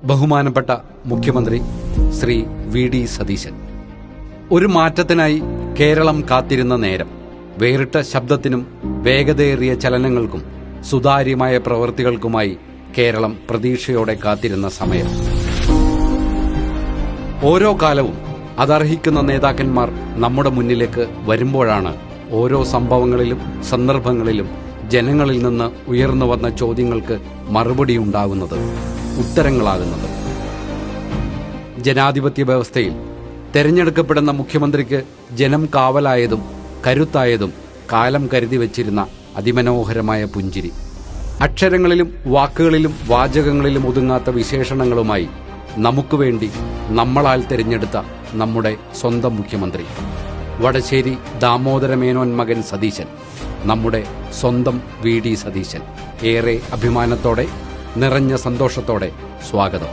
ബഹുമാനപ്പെട്ട മുഖ്യമന്ത്രി ശ്രീ വി.ഡി. സതീശൻ. ഒരു മാറ്റത്തിനായി കേരളം കാത്തിരുന്ന നേരം. വേറിട്ട ശബ്ദത്തിനും വേഗതയേറിയ ചലനങ്ങൾക്കും സുതാര്യമായ പ്രവൃത്തികൾക്കുമായി കേരളം പ്രതീക്ഷയോടെ കാത്തിരുന്ന സമയം. ഓരോ കാലവും അതർഹിക്കുന്ന നേതാക്കന്മാർ നമ്മുടെ മുന്നിലേക്ക് വരുമ്പോഴാണ് ഓരോ സംഭവങ്ങളിലും സന്ദർഭങ്ങളിലും ജനങ്ങളിൽ നിന്ന് ഉയർന്നു വന്ന ചോദ്യങ്ങൾക്ക് മറുപടിയുണ്ടാകുന്നത്, ഉത്തരങ്ങളാകുന്നത്. ജനാധിപത്യ വ്യവസ്ഥയിൽ തെരഞ്ഞെടുക്കപ്പെടുന്ന മുഖ്യമന്ത്രിക്ക് ജനം കാവലായതും കരുത്തായതും കാലം കരുതി വച്ചിരുന്ന അതിമനോഹരമായ പുഞ്ചിരി. അക്ഷരങ്ങളിലും വാക്കുകളിലും വാചകങ്ങളിലും ഒതുങ്ങാത്ത വിശേഷണങ്ങളുമായി നമുക്ക് വേണ്ടി നമ്മളാൽ തിരഞ്ഞെടുത്ത നമ്മുടെ സ്വന്തം മുഖ്യമന്ത്രി വടശ്ശേരി ദാമോദര മേനോൻ മകൻ സതീശൻ, നമ്മുടെ സ്വന്തം വി.ഡി. സതീശൻ. ഏറെ അഭിമാനത്തോടെ, നിറഞ്ഞ സന്തോഷത്തോടെ സ്വാഗതം.